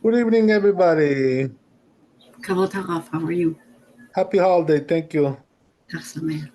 Good evening, everybody. Kavod Harav, how are you? Happy holiday. Thank you. Chag Sameach.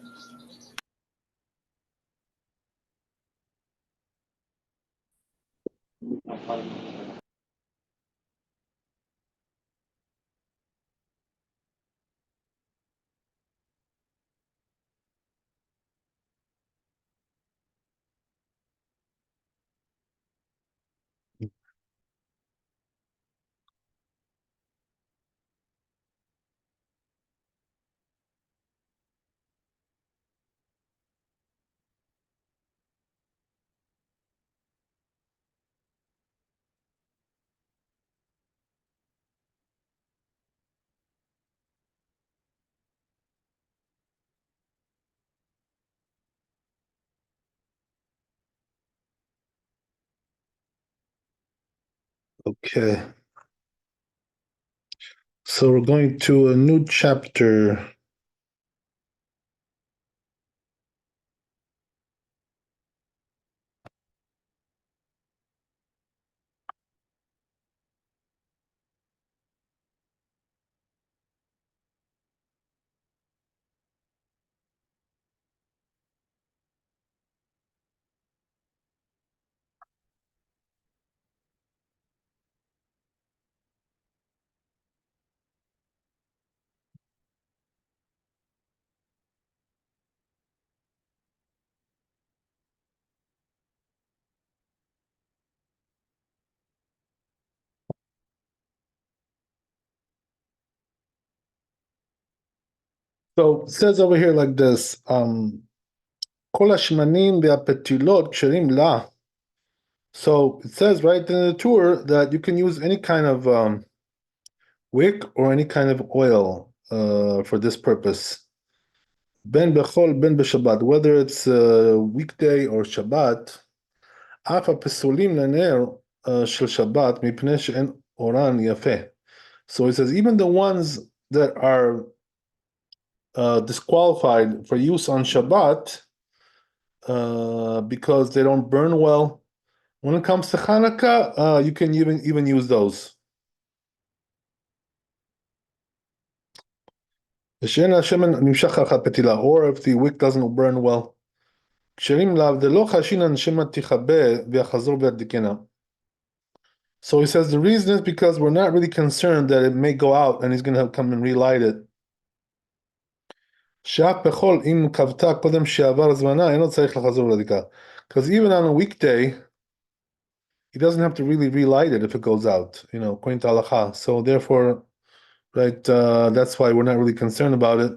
Okay. So we're going to a new chapter. So it says over here like this. כל השמנים והפתילות כשרים לה. So it says right in the tour that you can use any kind of wick or any kind of oil for this purpose. Ben bechol, ben b'Shabbat, whether it's weekday or Shabbat. אף הפסולים לנר של שבת מפני שאין אורן יפה. So it says even the ones that are disqualified for use on Shabbat because they don't burn well. When it comes to Hanukkah, you can even use those. Or if the wick doesn't burn well. So he says the reason is because we're not really concerned that it may go out and he's going to come and relight it. Because even on a weekday, he doesn't have to really relight it if it goes out, according to halacha. So therefore, right, that's why we're not really concerned about it.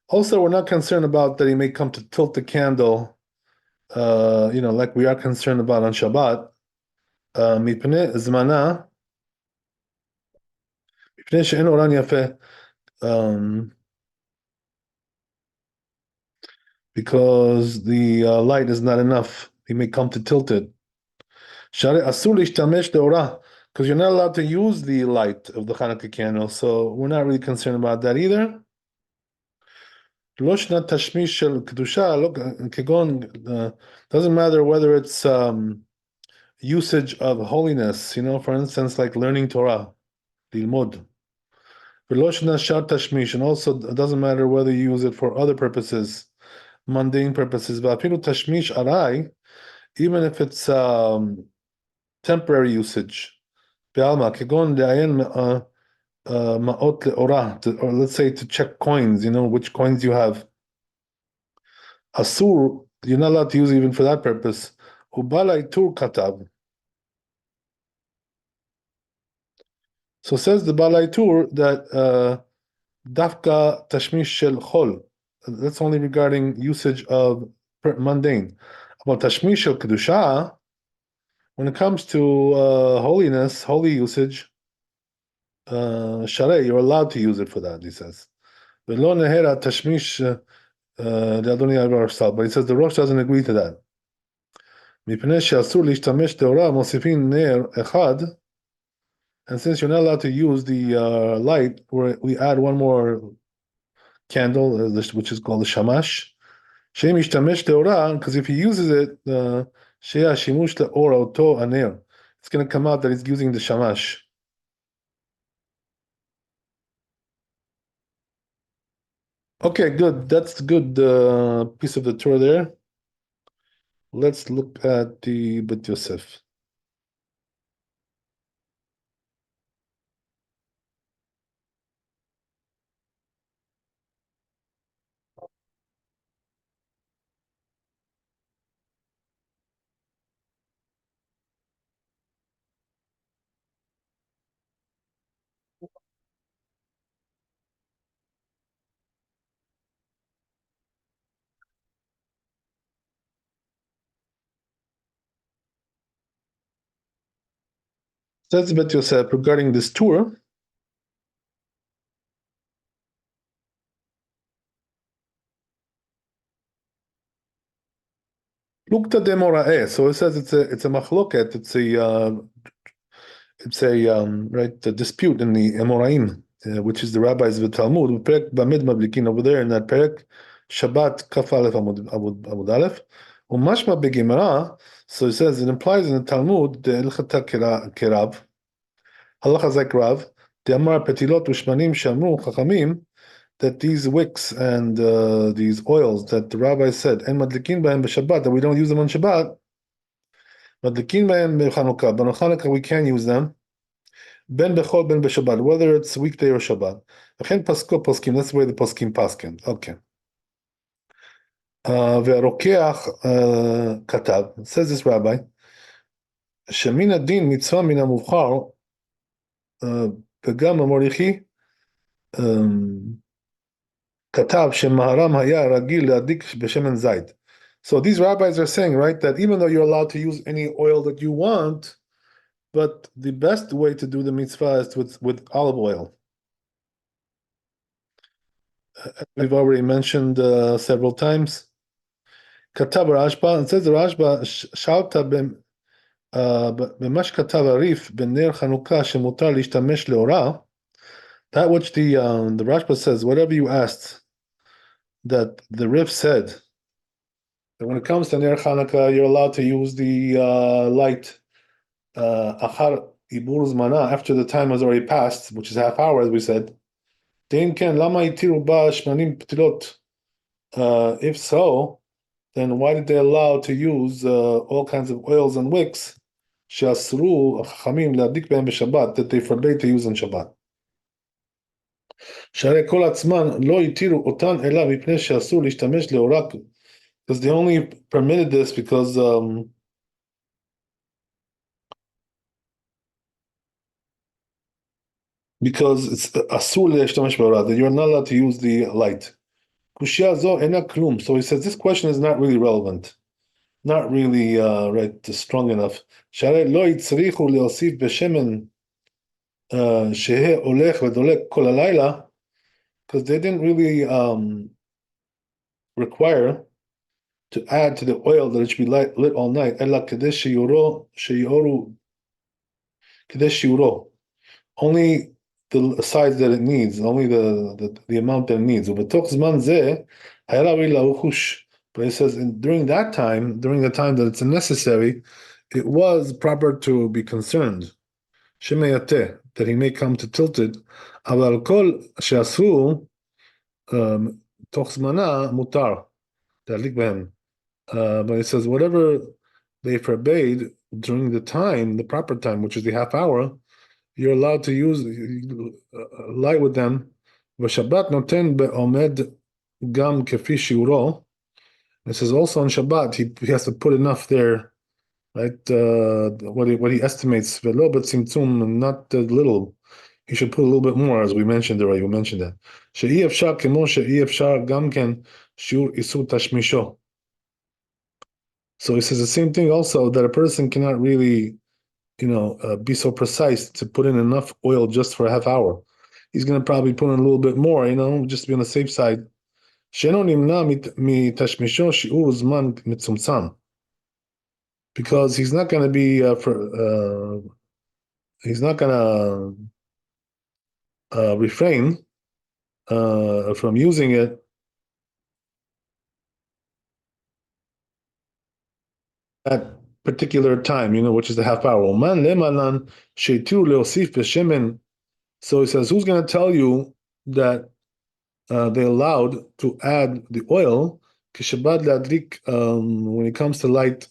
Also, we're not concerned about that he may come to tilt the candle, like we are concerned about on Shabbat. Because the light is not enough. He may come to tilt it. Because you're not allowed to use the light of the Hanukkah candle, so we're not really concerned about that either. Doesn't matter whether it's usage of holiness, for instance, like learning Torah, lilmod. And also it doesn't matter whether you use it for other purposes, mundane purposes. Even if it's temporary usage. Or let's say to check coins, which coins you have. Asur, you're not allowed to use it even for that purpose. Ubalai tur katab. So says the Balai Tur that dafka tashmish shel chol. That's only regarding usage of mundane. About tashmish shel kedusha, when it comes to holiness, holy usage, sharei, you're allowed to use it for that. He says. V'lo nehera tashmish but he says the Rosh doesn't agree to that. מפני שאסור להשתמש תאורה מוסיפים נר אחד. And since you're not allowed to use the light, we add one more candle, which is called the shamash. שאם ישתמש לאורה, because if he uses it, שיהיה השימוש לאור אותו הנר. It's going to come out that he's using the shamash. Okay, good. That's a good piece of the Torah there. Let's look at the Bet Yosef. Says Bet Yosef regarding this tour. Lukta de mora'eh. So it says it's a machloket. It's a right a dispute in the Amoraim, which is the rabbis of the Talmud. Perek Bamid Mablikin over there in that perek Shabbat Kaf Aleph Amud Aleph. Umashma begimara. So it says it implies in the Talmud the Ilchata Kerav Halacha Zek Rav the Amar Petilot Ushmanim Shamu Chachamim that these wicks and these oils that the rabbi said and Madlikin Bahem b'Shabbat that we don't use them on Shabbat. Madlikin Bahem b'Chanuka, but on Chanukah we can use them. Ben bechol ben b'Shabbat, whether it's weekday or Shabbat. V'chen pasko poskim. That's the way the poskim paskin. Okay. Ve'rokeach katav. Says this rabbi. Shemin adin mitzvah min hamuvchar v'gam amorichi katav shemaharam haya ragil le'adik b'shemen zayit. So these rabbis are saying, right, that even though you're allowed to use any oil that you want, but the best way to do the mitzvah is with olive oil. We've already mentioned several times. Katav Rashba, and says the Rashba, Shalta b'mash katav arif b'ner Chanuka shemutar lishtamesh leora. That which the Rashba says, whatever you asked, that the Rif said, that when it comes to ner Chanukah, you're allowed to use the light achar ibur zmana, after the time has already passed, which is half hour, as we said. Dein ken lama itiru ba shmanim ptilot. If so, then why did they allow to use all kinds of oils and wicks she'asru chachamim le'adik behem b'Shabbat, that they forbade to use on Shabbat? שהרי כל עצמן לא התירו אותן אלא מפני שאסור להשתמש לאורה, because they only permitted this because it's אסור להשתמש באורה, that you're not allowed to use the light. קושיה זו אינה כלום. So he says this question is not really relevant, not really right strong enough. שהרי לא הצריכו להוסיף בשמן שהה הולך ודולק כל הלילה, because they didn't really require to add to the oil that it should be lit all night. אלא כדי שיורו, כדי שיורו. Only the size that it needs, only the amount that it needs. ובתוך זמן זה היה ראוי לחוש. But it says during that time, during the time that it's necessary, it was proper to be concerned. שמייתה, that he may come to tilt it. אבל כל שאסרו תוך זמנה מותר להדליק בהם. But it says whatever they forbade during the time, the proper time, which is the half hour, you're allowed to use light with them. ושבת נותן בעומד גם כפי שיעורו. It says also on Shabbat he has to put enough there, right? What he estimates, ולא בצמצום, not little. He should put a little bit more, as we mentioned already. We mentioned that. שאי אפשר כמו שאי אפשר גם כן שיעור איסור תשמישו. So he says the same thing also, that a person cannot really, be so precise to put in enough oil just for a half hour. He's going to probably put in a little bit more, just to be on the safe side. שאינו נמנע מתשמישו שיעור זמן מצומצם. Because he's not going to be he's not going to refrain from using it at particular time, which is the half hour. Oman lemanan sheitu leosif b'shemen. So he says, who's going to tell you that they allowed to add the oil כשבת להדליק when it comes to light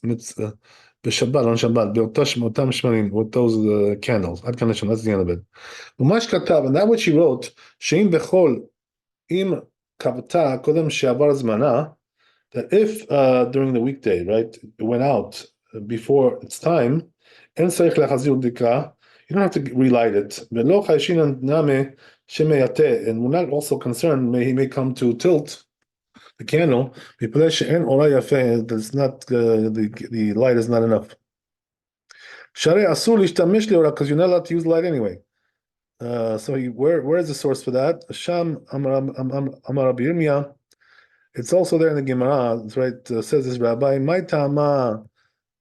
בשבת, on Shabbat, באותם שמנים, with those candles. עד כאן לשון, that's the end of it. ומה שכתב, and that what she wrote, שאם בכל, אם כבתה קודם שעבר זמנה, that if during the weekday, right, it went out before its time, אין צריך להחזיר בדיקה, you don't have to relight it. ולא חיישינן נמי שמייתה, and we're not also concerned, he may come to tilt the candle, מפני שאין אורה יפה, that's not, the light is not enough. שהרי אסור להשתמש לאורה, because you're not allowed to use light anyway. So where is the source for that? Sham Amar Rabbi Yirmiyah. It's also there in the Gemara. It's right. Says this Rabbi. My tama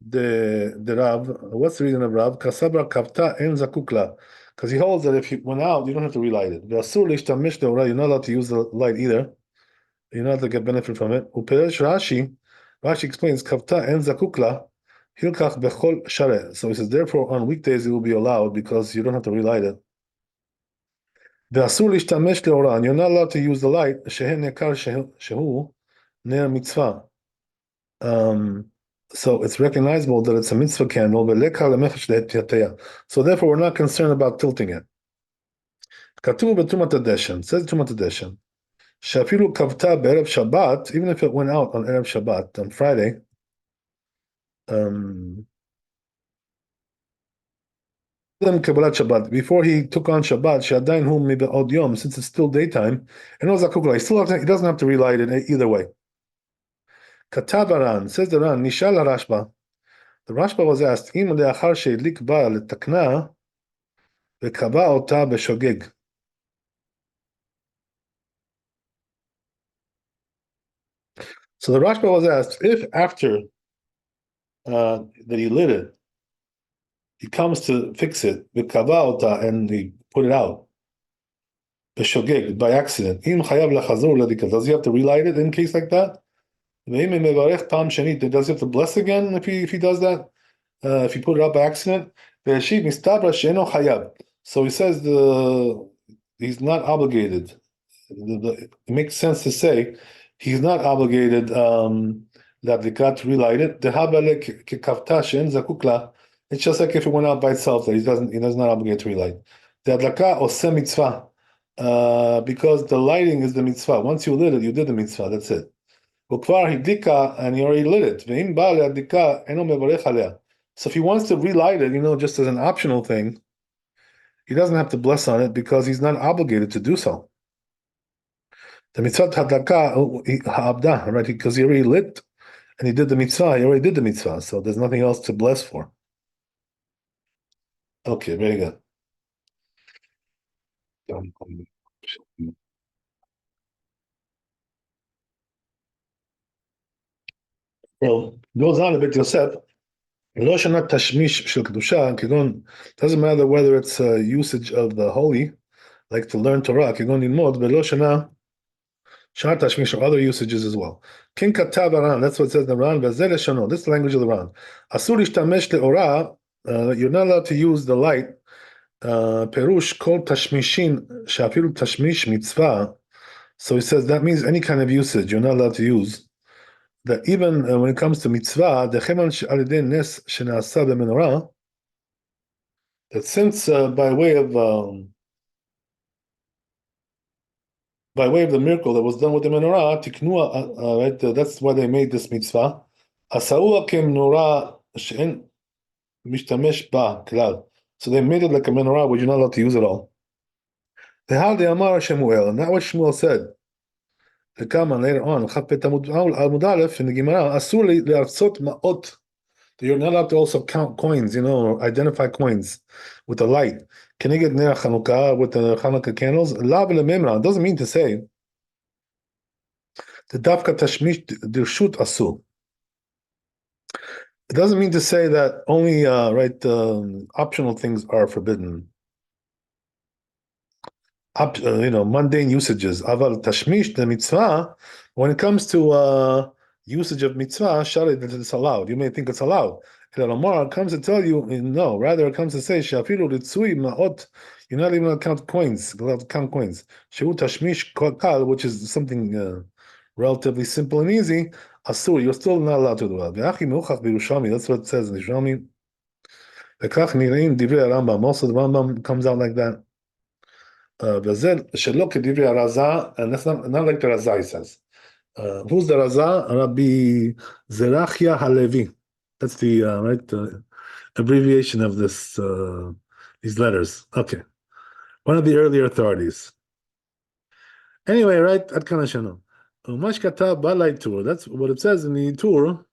the Rav. What's the reason of Rav? Kasabra kavta en zakukla. Because he holds that if you went out, you don't have to relight it. You're not allowed to use the light either. You're not allowed to get benefit from it. Uperesh Rashi. Rashi explains kavta en zakukla. Hilkach bechol share. So he says, therefore, on weekdays it will be allowed because you don't have to relight it. ואסור להשתמש לאורה, and you're not allowed to use the light, שהן יקר שהוא נר מצווה. So it's recognizable that it's a mitzvah candle, ולקר למחש להתייתיה. So therefore we're not concerned about tilting it. כתוב בתרומת הדשן, says תרומת הדשן, שאפילו כבתה בערב שבת, even if it went out on ערב שבת, on Friday, before he took on Shabbat, שעדיין הוא מבעוד יום, since it's still daytime, and he doesn't have to relight it either way. כתב הר"ן, says the Ran, נשאל הרשב"א, the Rashba was asked, אם לאחר שהדליק בה לתקנה, וקבע אותה בשוגג. So the Rashba was asked, if after that he lit it, he comes to fix it, וקבע אותה, and he put it out, בשוגג, by accident, אם חייב לחזור לדליקה, does he have to relight it in a case like that? ואם מברך פעם שנית, does he have to bless again if he does that? If he put it out by accident? והשיב, מסתברא שאינו חייב. So he says he's not obligated. It makes sense to say he's not obligated להדליקה to relight it. דהבה ככבתה שאין זקוק לה. It's just like if it went out by itself that he's not obligated to relight. דהדלקה עושה מצווה. Because the lighting is the mitzvah. Once you lit it, you did the mitzvah. That's it. וכבר הדליקה, and he already lit it. ואם בא להדליקה, אינו מברך עליה. So if he wants to relight it, just as an optional thing, he doesn't have to bless on it because he's not obligated to do so. The mitzvah hadlaka ha'abda, right? Because he already lit and he did the mitzvah. He already did the mitzvah, so there's nothing else to bless for. Okay, very good. So goes on a bit, Yosef. לא שנה תשמיש של קדושה, כגון, doesn't matter whether it's a usage of the holy, like to learn Torah, כגון ללמוד, ולא שנה tashmish or other usages as well. King katav Ran, that's what it says in the Ran, וזה לשונו, this is the language of the Ran. אסור להשתמש לאורה, you're not allowed to use the light, פירוש כל תשמישין, שאפילו תשמיש מצווה, so he says that means any kind of usage, you're not allowed to use. That even when it comes to mitzvah, that since by way of the miracle that was done with the menorah, tiknua, right? That's why they made this mitzvah. Asa'ua menorah she'en mishtamesh ba klal. So they made it like a menorah, which you're not allowed to use at all. The hal de amar Shemuel, and that what Shmuel said. The come later on, Amud Aleph in the Gemara, asur le'artzot ma'ot. You're not allowed to also count coins, or identify coins with the light. Can you get near Chanuka with the Chanuka candles? Lav le'memra doesn't mean to say the dafka tashmish dirshut asur. It doesn't mean to say that only optional things are forbidden. Mundane usages. Aval tashmish the mitzvah. When it comes to usage of mitzvah, shari, that it's allowed. You may think it's allowed. The Lamar comes to tell you, no, rather it comes to say, shafiru ritzui ma'ot, you're not even allowed to count coins, allowed to count coins. Shehu tashmish kal, which is something relatively simple and easy, asur, you're still not allowed to do that. That's what it says in Yerushalmi. Lekach nireim divrei Rambam. Also, the Rambam comes out like that. וזה שלא כדברי הרזה, and that's not like the Raza, he says. Who's the Raza? Rabbi Zerachia Halevi. That's the abbreviation of this these letters. Okay, one of the earlier authorities. Anyway, right? Ad kana shano. Umash katav balay tur. That's what it says in the tur.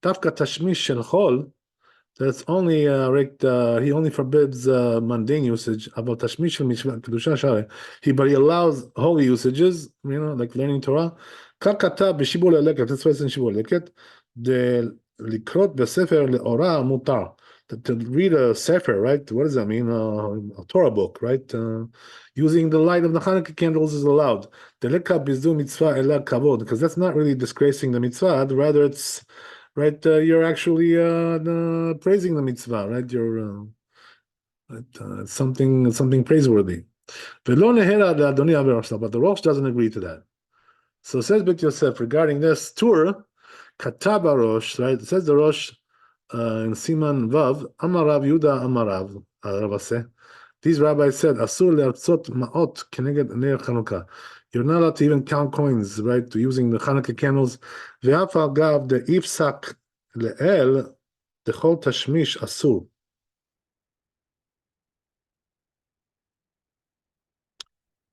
Tafka tashmish shel chol. That's only he only forbids mundane usage about tashmish mishvat kedusha shari. But he allows holy usages, like learning Torah. Kakata b'shibul eleket. That's why it's in shibul eleket. The likrot b'sefer leora mutar. To read a sefer, right? What does that mean? A Torah book, right? Using the light of the Chanuka candles is allowed. The leka bizu mitzvah ela kavod, because that's not really disgracing the mitzvah. Rather, it's right. You're actually praising the mitzvah, right? You're something praiseworthy. But the Rosh doesn't agree to that. So says Bet Yosef regarding this tour, Kataba Rosh, right? It says the Rosh in Siman Vav, Amarav Yuda Amarav, Rabbi. These rabbis said, Asur le'artzot ma'ot keneged ner Chanuka. You're not allowed to even count coins, right? Using the Chanuka candles. Ve'afal gav the ifsak le'el dechol tashmish asur.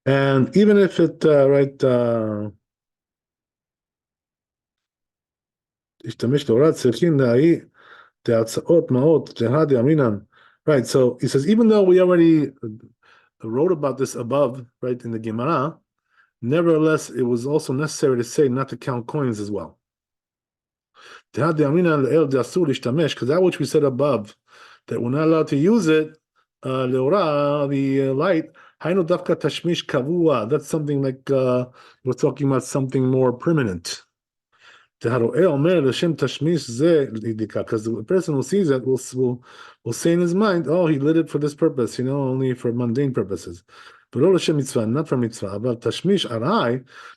And even if it, השתמש תורה צריכים להאי תהצעות מעות ג'הד ימינן. Right, so he says, even though we already wrote about this above, right, in the Gemara, nevertheless, it was also necessary to say not to count coins as well. Because that which we said above, that we're not allowed to use it, leora, the light, that's something like we're talking about something more permanent. Because the person who sees it will say in his mind, oh, he lit it for this purpose, only for mundane purposes. But not for mitzvah. But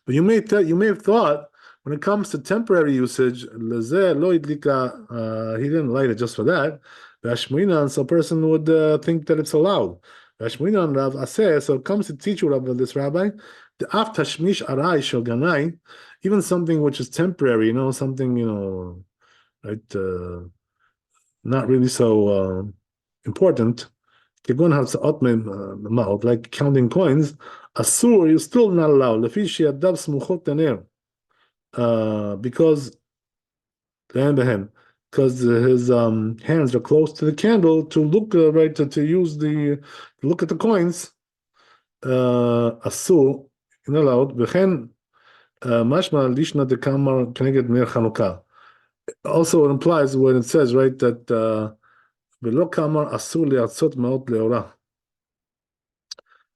you may have thought when it comes to temporary usage, he didn't light it just for that. So a person would think that it's allowed. So it comes to teach you of this rabbi, the af tashmish arai shel ganai, even something which is temporary, something, right, not really so important, like counting coins, asur, you're still not allowed. Because his hands are close to the candle to look right to use look at the coins. Asur, you're not allowed. Mashma lishna dekamar keneged ner Chanuka. Also, it implies when it says, right, that velo kamar asur le'atzot ma'ot leora.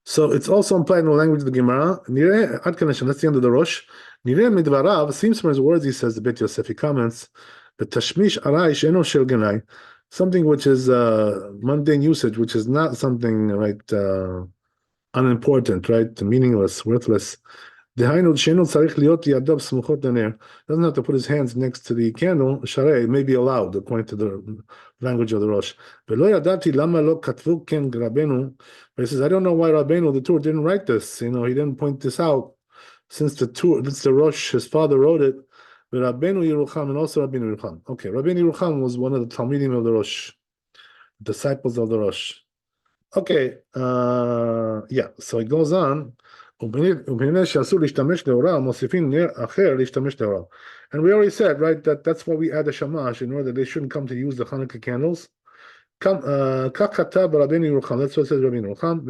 So it's also implied in the language of the Gemara. Nireh ad kanashan. That's the end of the Rosh. Nireh midvarav seems from his words. He says the Bet Yosef. He comments the tashmish arai she'eno shel ganai, something which is mundane usage, which is not something right unimportant, right, meaningless, worthless. Doesn't have to put his hands next to the candle. Sharei may be allowed according to the language of the Rosh. But he says, I don't know why Rabbeinu, the Tur, didn't write this. He didn't point this out. Since the Rosh, his father wrote it. But Rabbeinu Yerucham and also Rabbeinu Yerucham. Okay, Rabbeinu Yerucham was one of the Talmidim of the Rosh, disciples of the Rosh. Okay, yeah, so it goes on. And we already said, right, that's why we add the shamash in order that they shouldn't come to use the Hanukkah candles. That's what it says Rabbi Yerucham.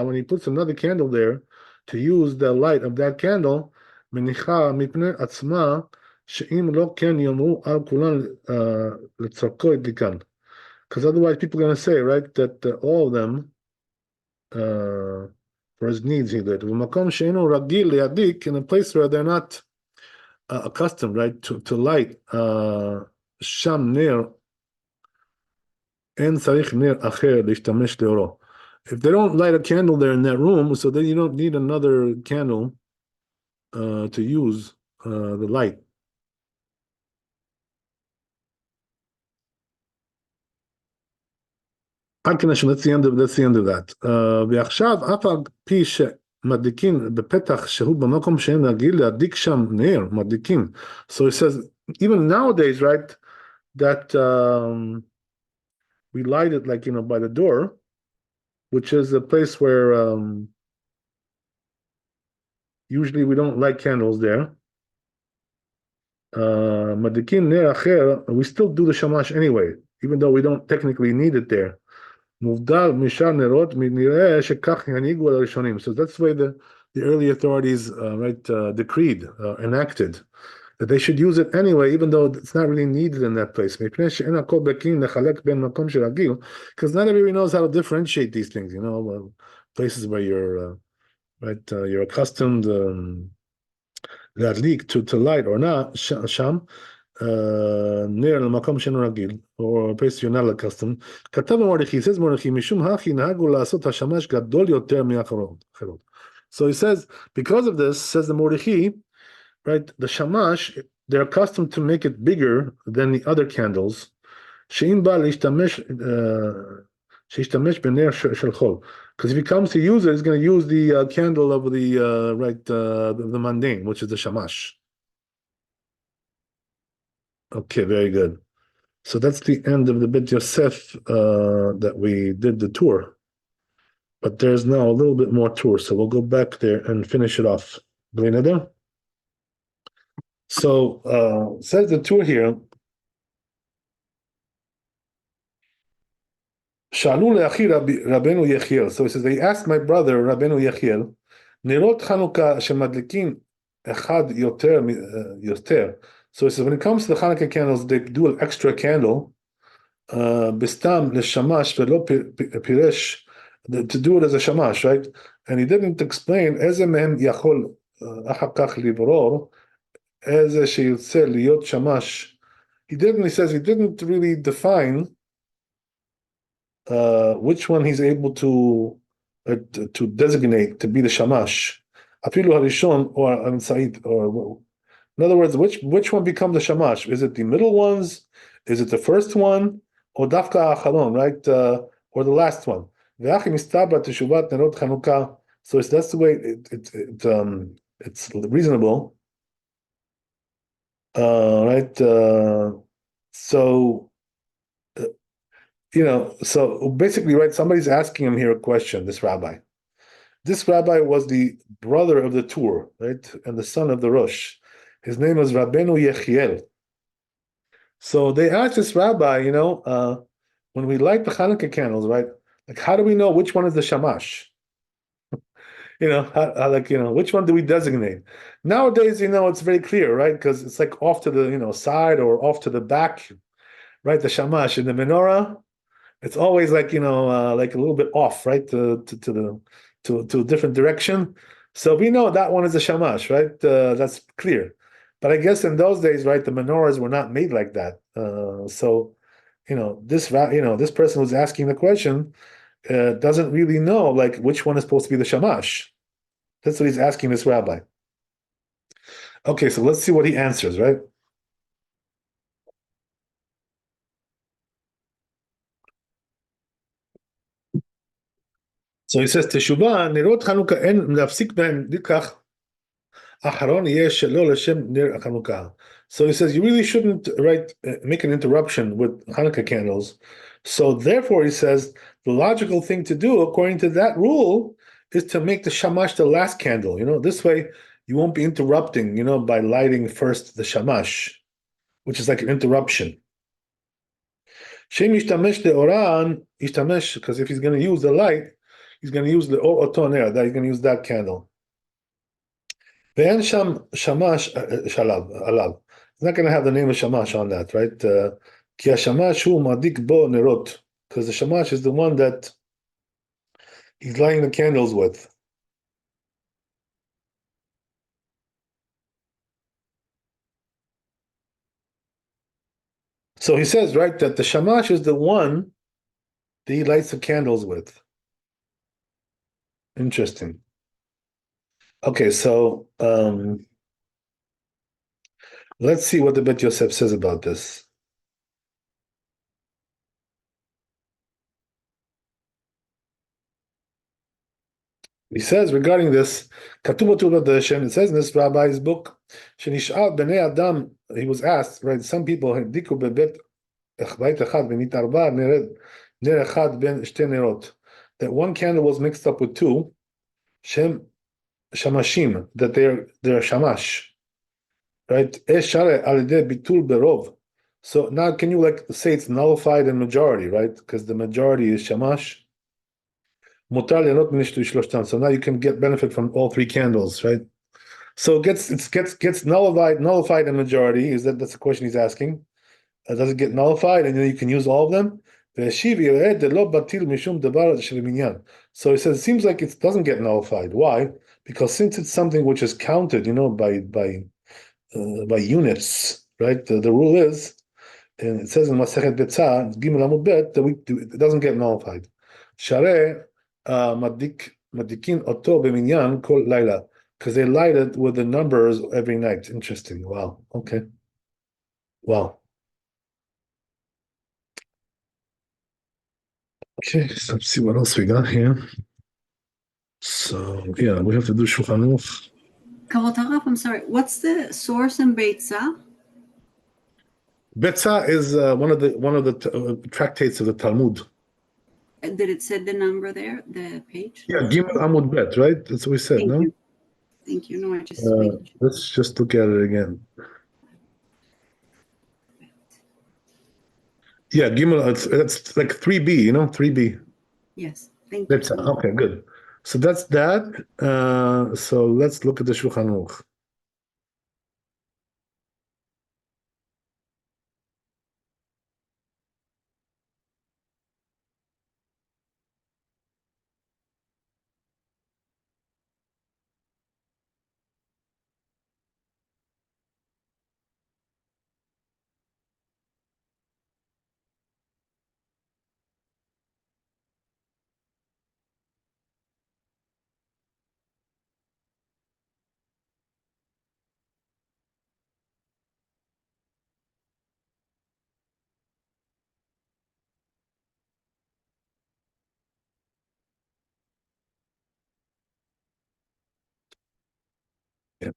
When he puts another candle there to use the light of that candle, because otherwise people are going to say, right, that all of them for his needs he lit. ובמקום שאינו רגיל להדליק, in a place where they're not accustomed, right, to light, שם נר, אין צריך נר אחר להשתמש לאורו. If they don't light a candle there in that room, so then you don't need another candle to use the light. That's the end of that. ועכשיו אף על פי שמדליקים בפתח שהוא במקום שאין רגיל להדליק שם נר, מדליקים. So it says, even nowadays, right, that we light it like, by the door, which is a place where usually we don't light candles there. מדליקים נר אחר, we still do the shamash anyway, even though we don't technically need it there. מובדל משאר נרות, נראה שכך הנהיגו על הראשונים. So that's the way the early authorities decreed, enacted, that they should use it anyway, even though it's not really needed in that place. מפני שאין הכל בכלים לחלק בין מקום של רגיל, because not everybody knows how to differentiate these things, places where you're you're accustomed להדליק, to light or not, שם, נר למקום שאינו רגיל, or a place you're not accustomed. כתב מרדכי, says מרדכי, משום הכי נהגו לעשות השמש גדול יותר מאחרות. So he says, because of this, says the Mordechai, right, the shamash, they're accustomed to make it bigger than the other candles. שאם בא שישתמש בנר של חול. Because if he comes to use it, he's going to use the candle of the mundane, which is the shamash. Okay, very good. So that's the end of the Beit Yosef that we did the tour. But there's now a little bit more tour, so we'll go back there and finish it off. So says the tour here. Shalu le'achi Rabbeinu Yechiel. So he says, they asked my brother Rabbeinu Yechiel, Nerot Chanuka shemadlikin echad yoter. So he says, when it comes to the Hanukkah candles, they do an extra candle, bistam l'shamash velo piresh, to do it as a shamash, right? And he didn't explain eze mehem yachol achar kach libror, eze sheyotze liyot shamash. He didn't really define which one he's able to designate to be the shamash. Afilu harishon or Sa'id, or in other words, which one becomes the shamash? Is it the middle ones? Is it the first one? Or dafka acharon, right? Or the last one? So that's the way it's reasonable, right? So basically, right? Somebody's asking him here a question. This rabbi was the brother of the Tur, right, and the son of the Rosh. His name was Rabbeinu Yechiel. So they asked this rabbi, when we light the Hanukkah candles, right? Like, how do we know which one is the shamash? Which one do we designate? Nowadays, it's very clear, right? Because it's like off to the, side or off to the back, right? The shamash in the menorah, it's always like, like a little bit off, right? To a different direction. So we know that one is a shamash, right? That's clear. But I guess in those days, right, the menorahs were not made like that. So this person who's asking the question doesn't really know like which one is supposed to be the shamash. That's what he's asking this rabbi. Okay, so let's see what he answers, right? So he says, Teshuvah, Nerot Chanuka en להפסיק בהם לכך אחרון יהיה שלא לשם נר החנוכה. So he says, you really shouldn't make an interruption with Hanukkah candles. So therefore, he says, the logical thing to do, according to that rule, is to make the shamash the last candle. This way you won't be interrupting, by lighting first the shamash, which is like an interruption. Shem yishtamesh le'oran, yishtamesh, because if he's going to use the light, he's going to use the otoner, that he's going to use that candle. Ve'en sham shamash alav. He's not going to have the name of shamash on that, right? Ki hashamash hu madik bo nerot, because the shamash is the one that he's lighting the candles with. So he says, right, that the shamash is the one that he lights the candles with. Interesting. Okay, so let's see what the Bet Yosef says about this. He says regarding this, Katuba it says in this rabbi's book, Shenishal Bnei Adam, he was asked, right? Some people Diku bebet beit echad v'nitarba nered ner echad ben shte nerot. That one candle was mixed up with two, shem shamashim, that they're shamash, right? Eshare alideh bitul berov. So now, can you like say it's nullified in majority, right? Because the majority is shamash. So now you can get benefit from all three candles, right? So it gets nullified in majority. That's the question he's asking? Does it get nullified and then you can use all of them? So he says it seems like it doesn't get nullified. Why? Because since it's something which is counted, by units, right? The rule is, and it says in Masechet Betzah, Gimel Amud Bet, that it doesn't get nullified. Share madikin oto b'minyan kol laila, because they light it with the numbers every night. Interesting. Wow. Okay. Wow. Okay. So let's see what else we got here. So yeah, we have to do Shulchan Aruch. Kavod Harav, I'm sorry. What's the source in Beitzah? Betzah is one of the tractates of the Talmud. Did it say the number there, the page? Yeah, Gimel Amud Bet, right? That's what we said, Thank no? you. Thank you. No, I just Let's just look at it again. Yeah, Gimel, it's like 3B, 3B. Yes. Thank That's you. okay, good. So that's that. So let's look at the Shulchan Aruch. Yeah.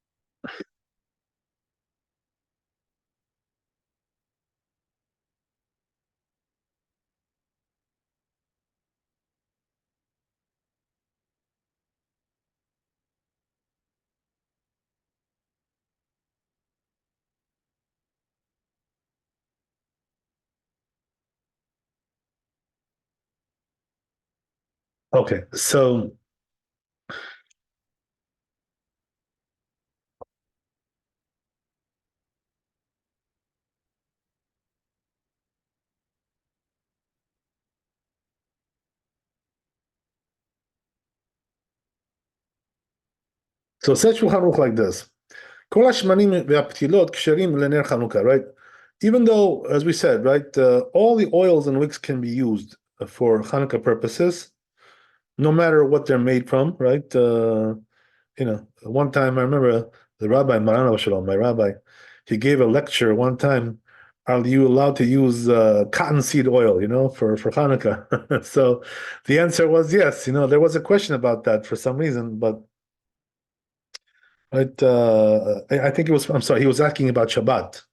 Okay, so it says Shulchan Aruch like this. Kol hashmanim ve'aptilot ksherim lener Chanuka, right? Even though, as we said, right, all the oils and wicks can be used for Hanukkah purposes, no matter what they're made from, right? One time I remember the rabbi, Maran Shalom, my rabbi, he gave a lecture one time. Are you allowed to use cottonseed oil, for Hanukkah? So the answer was yes. There was a question about that for some reason, but right, I think it was. I'm sorry, he was asking about Shabbat,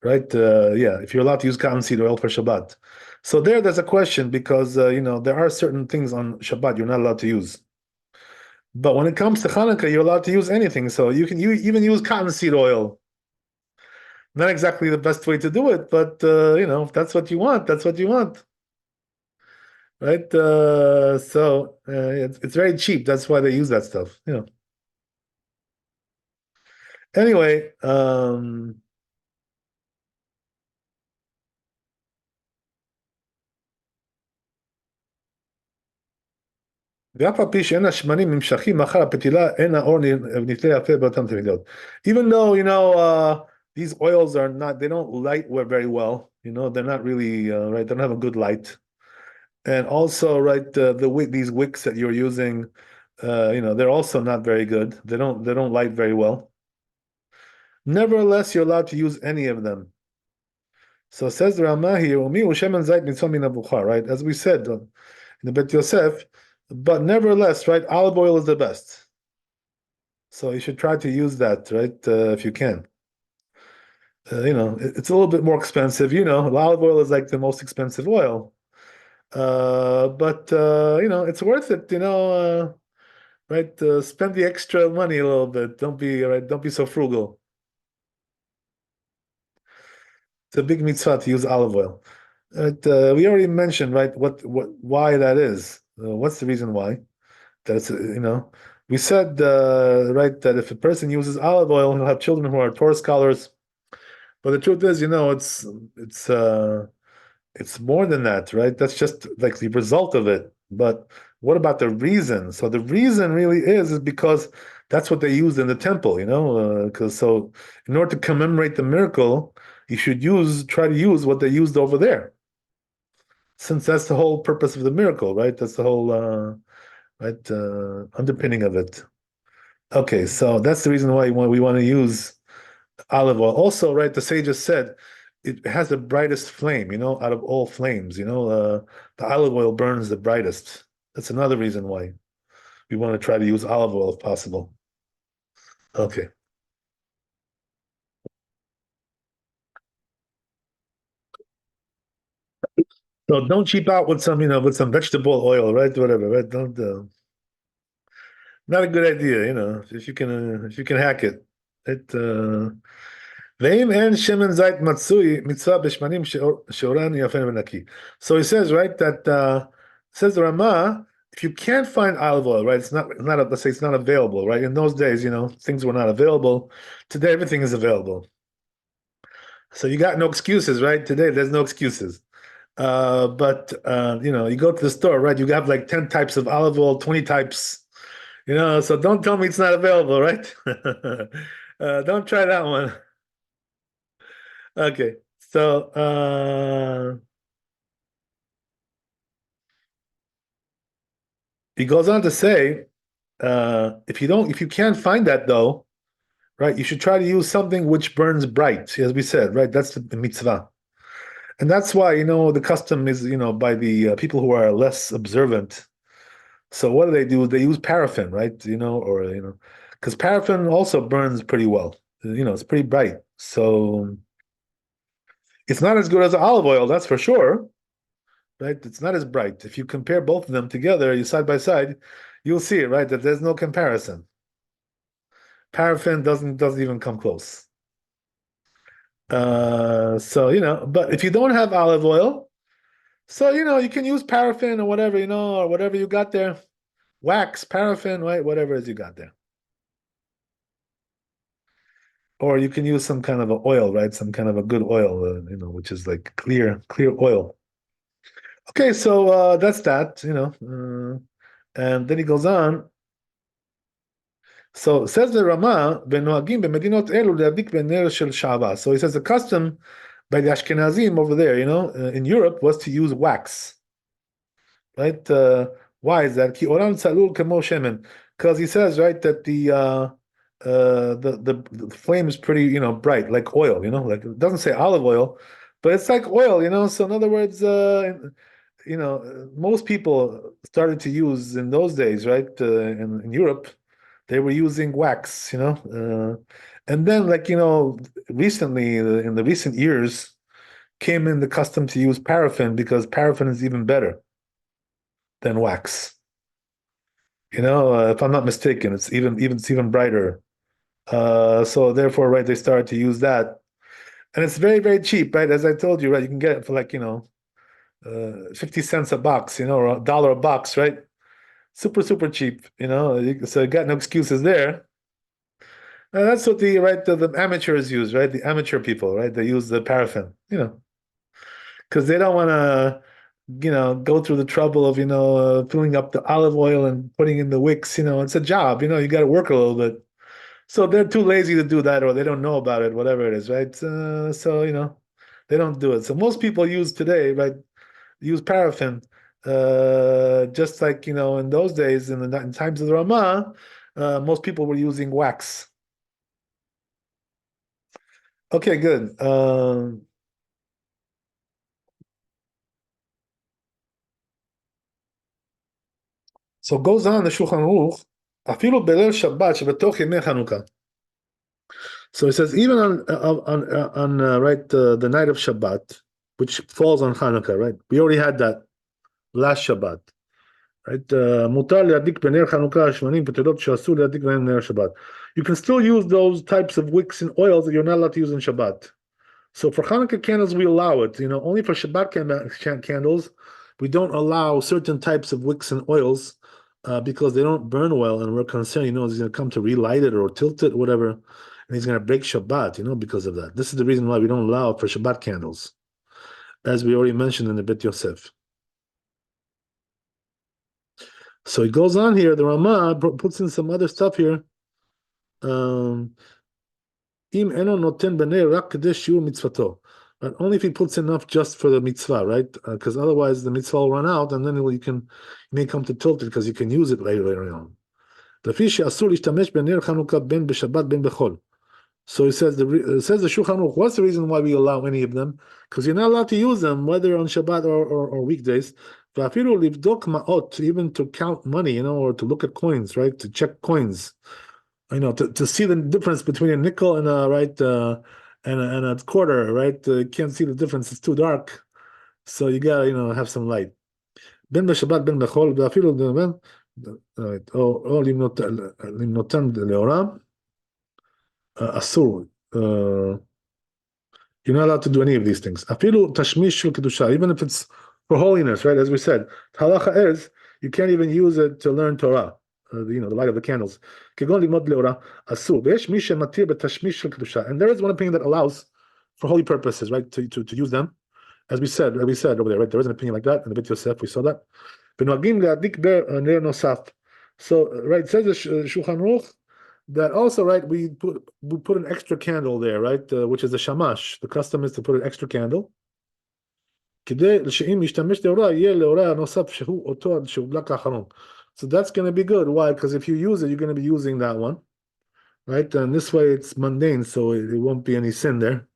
right? Yeah, if you're allowed to use cottonseed oil for Shabbat. So there's a question because there are certain things on Shabbat you're not allowed to use. But when it comes to Hanukkah, you're allowed to use anything. So you even use cottonseed oil. Not exactly the best way to do it, but if that's what you want, that's what you want, right? So it's very cheap. That's why they use that stuff. Anyway, even though these oils they don't light very well, They're not really right. They don't have a good light. And also, right, the wick, these wicks that you're using, they're also not very good. They don't light very well. Nevertheless, you're allowed to use any of them. So says the Ramah here, "Umi ushemen zayit mitzvah min habuchar," right? As we said in the Bet Yosef, but nevertheless, right, olive oil is the best. So you should try to use that, right, if you can. It's a little bit more expensive. Olive oil is like the most expensive oil. But it's worth it, right? Spend the extra money a little bit. Don't be so frugal. It's a big mitzvah to use olive oil. We already mentioned, right, why that is. What's the reason why? We said, right, that if a person uses olive oil, he'll have children who are Torah scholars. But the truth is, it's it's more than that, right? That's just like the result of it. But what about the reason? So the reason really is because that's what they used in the temple, because so in order to commemorate the miracle, you should try to use what they used over there, since that's the whole purpose of the miracle, right? That's the whole right underpinning of it. Okay, so that's the reason why we want to use olive oil. Also, right, the sages said it has the brightest flame, out of all flames, the olive oil burns the brightest. That's another reason why we want to try to use olive oil if possible. Okay. So don't cheap out with some vegetable oil, right? Whatever, right? Don't not a good idea, if you can hack it. It ואם אין שמן זית מצוי, מצווה בשמנים שאורן יפה ונקי. So he says, right, that says the Ramah, if you can't find olive oil, right, let's say it's not available, right? In those days, things were not available. Today, everything is available. So you got no excuses, right? Today, there's no excuses. But you go to the store, right? You have like 10 types of olive oil, 20 types, so don't tell me it's not available, right? Don't try that one. Okay, so he goes on to say, if you can't find that though, right, you should try to use something which burns bright, as we said, right? That's the mitzvah, and that's why the custom is by the people who are less observant. So what do? They use paraffin, right? Or because paraffin also burns pretty well. It's pretty bright, so it's not as good as olive oil, that's for sure. Right? It's not as bright. If you compare both of them together, you side by side, you'll see it, right? That there's no comparison. Paraffin doesn't even come close. So but if you don't have olive oil, so you can use paraffin or whatever, or whatever you got there, wax, paraffin, right? Whatever it is you got there. Or you can use some kind of a oil, right? Some kind of a good oil, which is like clear oil. Okay, so that's that, and then he goes on. So says the Rama, "Benoagim b'medinot elu le'adik b'ner shel shava." So he says the custom by the Ashkenazim over there, in Europe, was to use wax, right? Why is that? Ki oram tzalul kemo shemen, because he says, right, that the flame is pretty, bright, like oil, like it doesn't say olive oil, but it's like oil, So in other words, most people started to use in those days, right? In Europe, they were using wax, and then recently in the recent years came in the custom to use paraffin because paraffin is even better than wax. If I'm not mistaken, it's even brighter. So therefore, right, they started to use that, and it's very very cheap, right? As I told you, right, you can get it for 50 cents a box, or $1 a box, right? Super, super cheap, so you got no excuses there. And that's what the amateurs use, right? The amateur people, right? They use the paraffin, because they don't want to, go through the trouble of, filling up the olive oil and putting in the wicks, it's a job, you got to work a little bit. So they're too lazy to do that, or they don't know about it, whatever it is, right? So, They don't do it. So most people use today, right? Use paraffin. Just like in those days, in times of the Ramah, most people were using wax. Okay, good. So goes on the Shulchan Aruch, אפילו בליל שבת שבתוך ימי חנוכה. So it says even on right the night of Shabbat, which falls on Hanukkah, right? We already had that last Shabbat, right? מותר להדליק בנר חנוכה שמנים פתילות שאסור להדליק בהם נר שבת. You can still use those types of wicks and oils that you're not allowed to use in Shabbat. So for Hanukkah candles, we allow it. Only for Shabbat candles, we don't allow certain types of wicks and oils because they don't burn well, and we're concerned, he's going to come to relight it or tilt it, or whatever, and he's going to break Shabbat, because of that. This is the reason why we don't allow it for Shabbat candles, as we already mentioned in the Bet Yosef. So he goes on here. The Ramah puts in some other stuff here. Im eno noten b'nei rak kadei shiur mitzvato. But only if he puts enough just for the mitzvah, right? Because otherwise the mitzvah will run out, and then you may come to tilt it because you can use it later on. So he says says the Shulchan Aruch. What's the reason why we allow any of them? Because you're not allowed to use them whether on Shabbat or weekdays. Even to count money, or to look at coins, right? To check coins. To see the difference between a nickel and and a quarter, right? You can't see the difference; it's too dark. So you gotta, have some light. Ben b'Shabbat, ben b'chol, ואפילו או למנותן לאורם, אסור. You're not allowed to do any of these things. אפילו תשמיש של קדושה, even if it's for holiness, right? As we said, halacha is you can't even use it to learn Torah. The light of the candles. כגון ללמוד לאורה, אסור. ויש מי שמתיר בתשמיש של קדושה. And there is one opinion that allows for holy purposes, right? To use them. As we said over there, right? There is an opinion like that in the Bet Yosef. We saw that. ונוהגים להדליק נר נוסף. So, right, it says the Shulchan Aruch that also, right, we put an extra candle there, right? Which is the shamash. The custom is to put an extra candle. כדי שאם ישתמש לאורה, יהיה לאורה נוסף שהוא אותו שהודלק האחרון. So that's going to be good. Why? Because if you use it, you're going to be using that one, right? And this way it's mundane, so it won't be any sin there.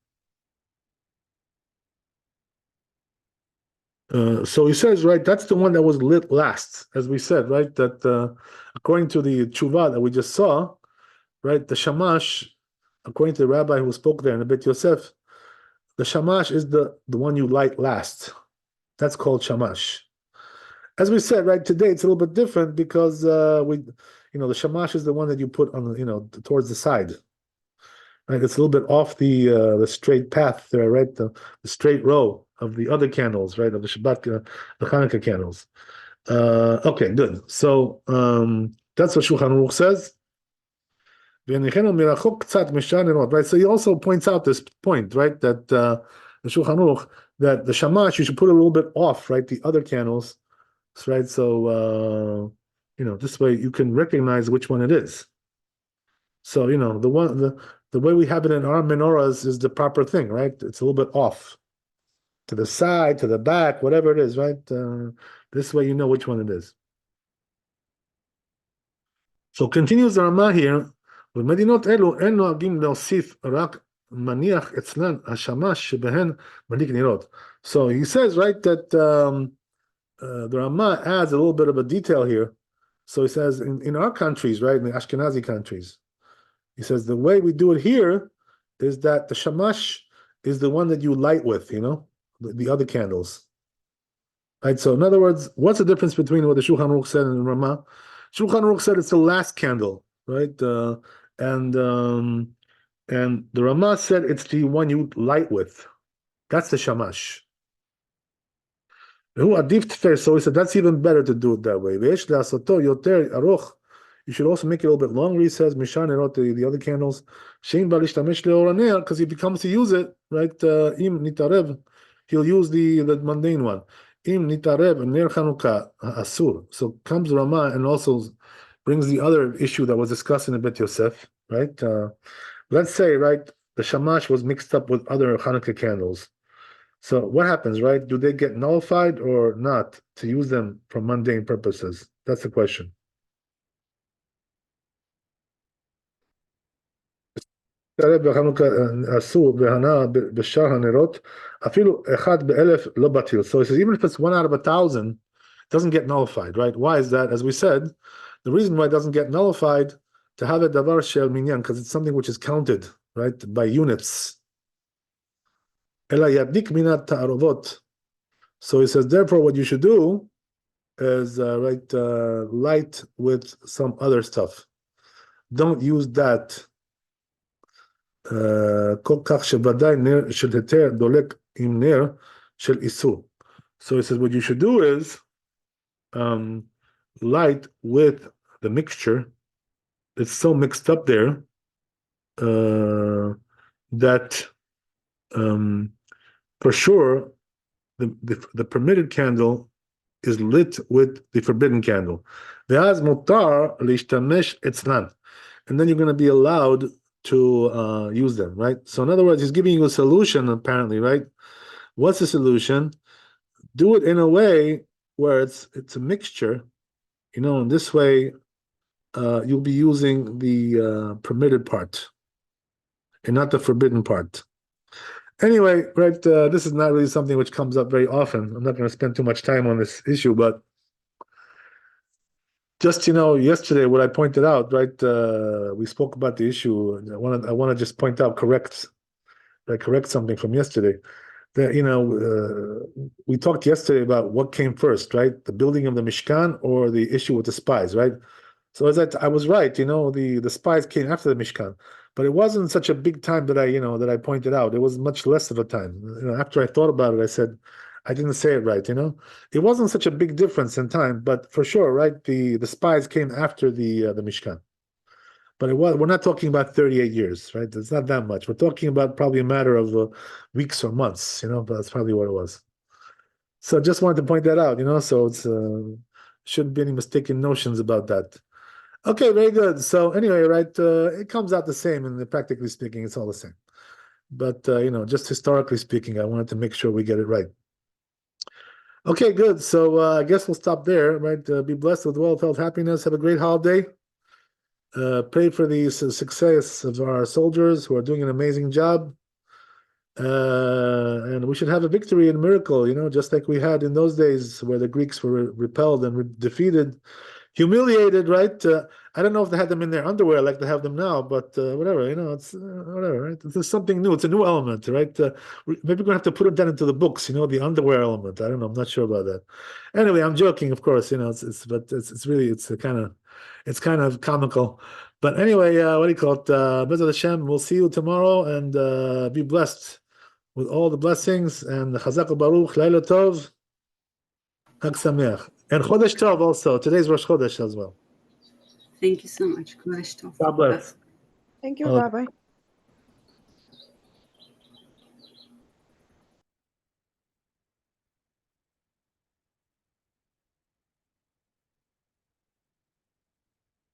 So he says, right, that's the one that was lit last, as we said, right? That according to the tshuva that we just saw, right, the shamash, according to the rabbi who spoke there in the Bet Yosef, the shamash is the one you light last. That's called shamash. As we said, right, today it's a little bit different because the shamash is the one that you put on, towards the side. Right, it's a little bit off the straight path there, right, the straight row of the other candles, right, of the Shabbat, the Chanuka candles. Okay, good. So that's what Shulchan Aruch says. Right, so he also points out this point, right, that the Shulchan Aruch, that the shamash you should put a little bit off, right, the other candles. Right, so this way you can recognize which one it is. So the way we have it in our menorahs is the proper thing, right? It's a little bit off to the side, to the back, whatever it is, right? This way you know which one it is. So continues the Ramah here. במדינות אלו אין נוהגים להוסיף רק מניח אצלן השמש שבהן מדליק נרות. So he says, right, that the Ramah adds a little bit of a detail here. So he says in our countries, right, in the Ashkenazi countries, he says the way we do it here is that the shamash is the one that you light with, the other candles. Right. So in other words, what's the difference between what the Shulchan Aruch said and the Ramah? Shulchan Aruch said it's the last candle, right? And the Ramah said it's the one you light with. That's the shamash. So he said that's even better to do it that way. You should also make it a little bit longer. He says the other candles, because if he comes to use it, right? He'll use the mundane one. So comes Ramah and also brings the other issue that was discussed in the Bet Yosef, right? Let's say, right, the shamash was mixed up with other Hanukkah candles. So what happens, right? Do they get nullified or not to use them for mundane purposes? That's the question. So he says, even if it's 1 out of 1,000, it doesn't get nullified, right? Why is that? As we said, the reason why it doesn't get nullified, to have a davar shel minyan, because it's something which is counted, right, by units. So he says, therefore, what you should do is light with some other stuff. Don't use that. So he says, what you should do is light with the mixture. It's so mixed up there that for sure the permitted candle is lit with the forbidden candle. And then you're going to be allowed to use them, right? So in other words, he's giving you a solution, apparently, right? What's the solution? Do it in a way where it's a mixture, in this way you'll be using the permitted part and not the forbidden part. Anyway, right, this is not really something which comes up very often. I'm not going to spend too much time on this issue, but just, yesterday what I pointed out, right, we spoke about the issue. I want to just point out, correct something from yesterday. That, we talked yesterday about what came first, right? The building of the Mishkan or the issue with the spies, right? So as I was right, the spies came after the Mishkan, but it wasn't such a big time that I pointed out. It was much less of a time. After I thought about it, I said I didn't say it right. It wasn't such a big difference in time, but for sure, right? The spies came after the Mishkan, but we're not talking about 38 years, right? It's not that much. We're talking about probably a matter of weeks or months. But that's probably what it was. So just wanted to point that out. So it's shouldn't be any mistaken notions about that. Okay, very good. So anyway, right, it comes out the same, and practically speaking, it's all the same. But just historically speaking, I wanted to make sure we get it right. Okay, good. So I guess we'll stop there, right? Be blessed with well-felt happiness. Have a great holiday. Pray for the success of our soldiers who are doing an amazing job. And we should have a victory and miracle, just like we had in those days where the Greeks were repelled and defeated. Humiliated, right? I don't know if they had them in their underwear like they have them now, but whatever, it's whatever, right? This is something new. It's a new element, right? Maybe we're gonna have to put it down into the books, the underwear element. I don't know. I'm not sure about that. Anyway, I'm joking, of course. But it's really it's kind of comical. But anyway, what do you call it? B'ezrat Hashem, we'll see you tomorrow, and be blessed with all the blessings, and Chazak Baruch, Laila Tov, Hag Sameach. And Chodesh Tov also. Today's Rosh Chodesh as well. Thank you so much. Chodesh Tov. God bless. Thank you, Rabbi.